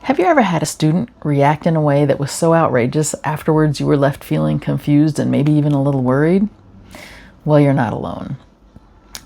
Have you ever had a student react in a way that was so outrageous afterwards you were left feeling confused and maybe even a little worried? Well, you're not alone.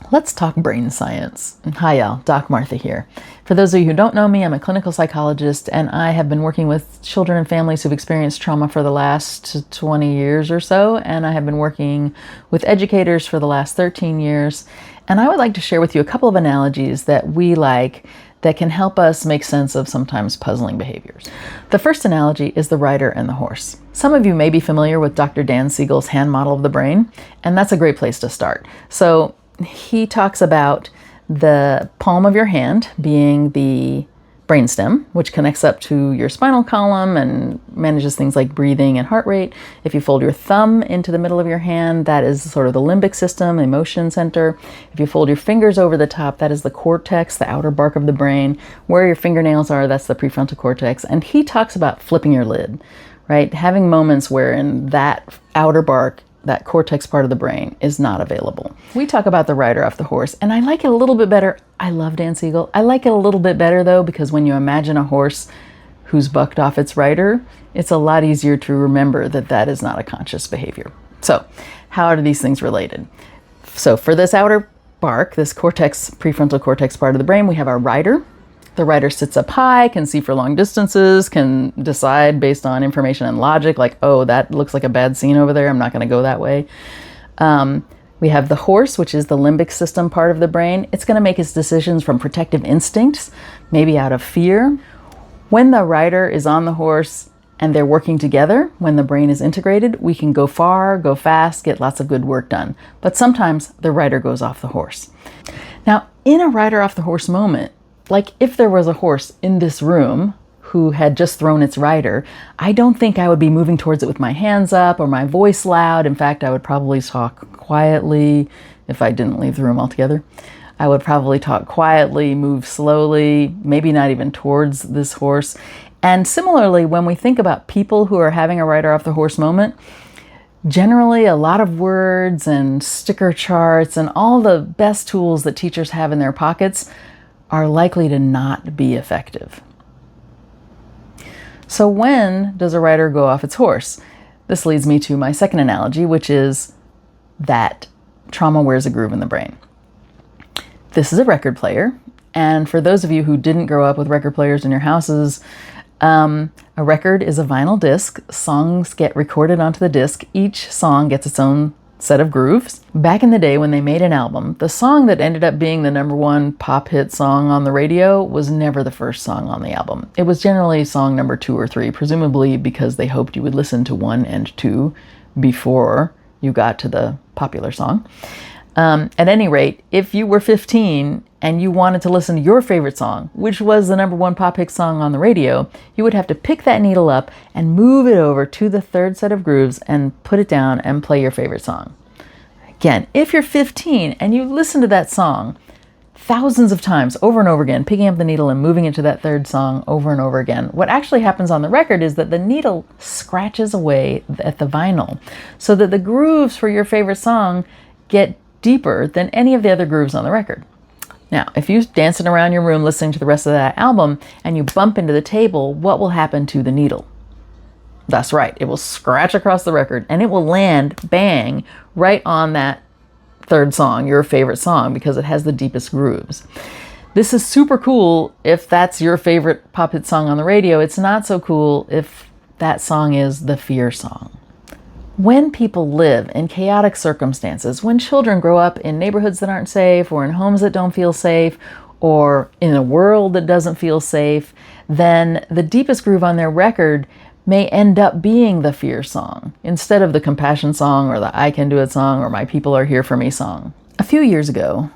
Let's talk brain science. Hi y'all, Doc Martha here. For those of you who don't know me, I'm a clinical psychologist and I have been working with children and families who've experienced trauma for the last 20 years or so, and I have been working with educators for the last 13 years. And I would like to share with you a couple of analogies that we like that can help us make sense of sometimes puzzling behaviors. The first analogy is the rider and the horse. Some of you may be familiar with Dr. Dan Siegel's hand model of the brain, and that's a great place to start. So he talks about the palm of your hand being the brainstem, which connects up to your spinal column and manages things like breathing and heart rate. If you fold your thumb into the middle of your hand, that is sort of the limbic system, emotion center. If you fold your fingers over the top, that is the cortex, the outer bark of the brain. Where your fingernails are, that's the prefrontal cortex. And he talks about flipping your lid, right? Having moments where in that outer bark, that cortex part of the brain is not available. We talk about the rider off the horse, and I like it a little bit better. I love Dan Siegel. I like it a little bit better though, because when you imagine a horse who's bucked off its rider, it's a lot easier to remember that that is not a conscious behavior. So how are these things related? So for this outer bark, this cortex, prefrontal cortex part of the brain, we have our rider. The rider sits up high, can see for long distances, can decide based on information and logic, like, oh, that looks like a bad scene over there, I'm not going to go that way. We have the horse, which is the limbic system part of the brain. It's going to make its decisions from protective instincts, maybe out of fear. When the rider is on the horse and they're working together, when the brain is integrated, we can go far, go fast, get lots of good work done. But sometimes the rider goes off the horse. Now, in a rider off the horse moment, like if there was a horse in this room who had just thrown its rider, I don't think I would be moving towards it with my hands up or my voice loud. In fact, I would probably talk quietly if I didn't leave the room altogether. I would probably talk quietly, move slowly, maybe not even towards this horse. And similarly, when we think about people who are having a rider off the horse moment, generally a lot of words and sticker charts and all the best tools that teachers have in their pockets are likely to not be effective. So when does a rider go off its horse? This leads me to my second analogy, which is that trauma wears a groove in the brain. This is a record player, and for those of you who didn't grow up with record players in your houses, a record is a vinyl disc. Songs get recorded onto the disc. Each song gets its own set of grooves. Back in the day when they made an album, the song that ended up being the #1 pop hit song on the radio was never the first song on the album. It was generally song number 2 or 3, presumably because they hoped you would listen to 1 and 2 before you got to the popular song. At any rate, if you were 15 and you wanted to listen to your favorite song, which was the #1 pop hit song on the radio, you would have to pick that needle up and move it over to the third set of grooves and put it down and play your favorite song. Again, if you're 15 and you listen to that song thousands of times over and over again, picking up the needle and moving it to that third song over and over again, what actually happens on the record is that the needle scratches away at the vinyl so that the grooves for your favorite song get deeper than any of the other grooves on the record. Now, if you're dancing around your room listening to the rest of that album and you bump into the table, what will happen to the needle? That's right, it will scratch across the record and it will land, bang, right on that third song, your favorite song, because it has the deepest grooves. This is super cool if that's your favorite pop hit song on the radio. It's not so cool if that song is the fear song. When people live in chaotic circumstances, when children grow up in neighborhoods that aren't safe or in homes that don't feel safe or in a world that doesn't feel safe, then the deepest groove on their record may end up being the fear song instead of the compassion song or the I can do it song or my people are here for me song. A few years ago,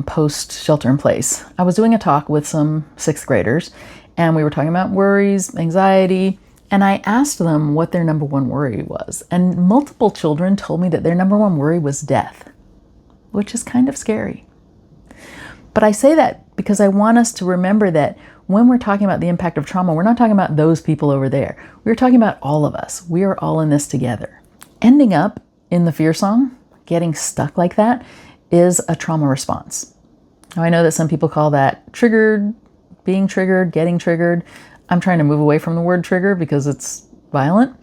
post shelter in place, I was doing a talk with some 6th graders and we were talking about worries, anxiety, and I asked them what their #1 worry was. And multiple children told me that their #1 worry was death, which is kind of scary. But I say that because I want us to remember that when we're talking about the impact of trauma, we're not talking about those people over there. We're talking about all of us. We are all in this together. Ending up in the fear song, getting stuck like that, is a trauma response. Now, I know that some people call that triggered, being triggered, getting triggered. I'm trying to move away from the word trigger because it's violent,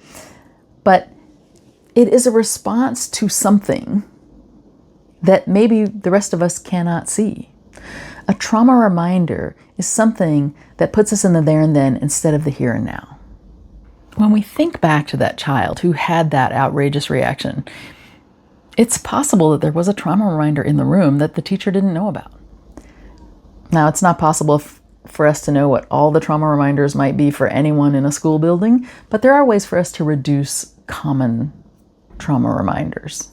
but it is a response to something that maybe the rest of us cannot see. A trauma reminder is something that puts us in the there and then instead of the here and now. When we think back to that child who had that outrageous reaction, it's possible that there was a trauma reminder in the room that the teacher didn't know about. Now, it's not possible for us to know what all the trauma reminders might be for anyone in a school building, but there are ways for us to reduce common trauma reminders.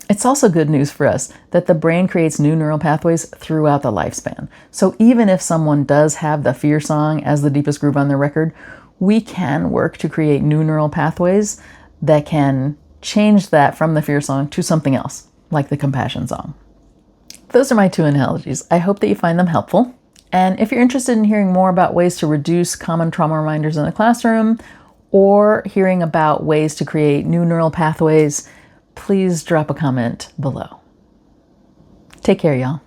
It's also good news for us that the brain creates new neural pathways throughout the lifespan. So even if someone does have the fear song as the deepest groove on their record, we can work to create new neural pathways that can change that from the fear song to something else, like the compassion song. Those are my 2 analogies. I hope that you find them helpful. And if you're interested in hearing more about ways to reduce common trauma reminders in the classroom, or hearing about ways to create new neural pathways, please drop a comment below. Take care, y'all.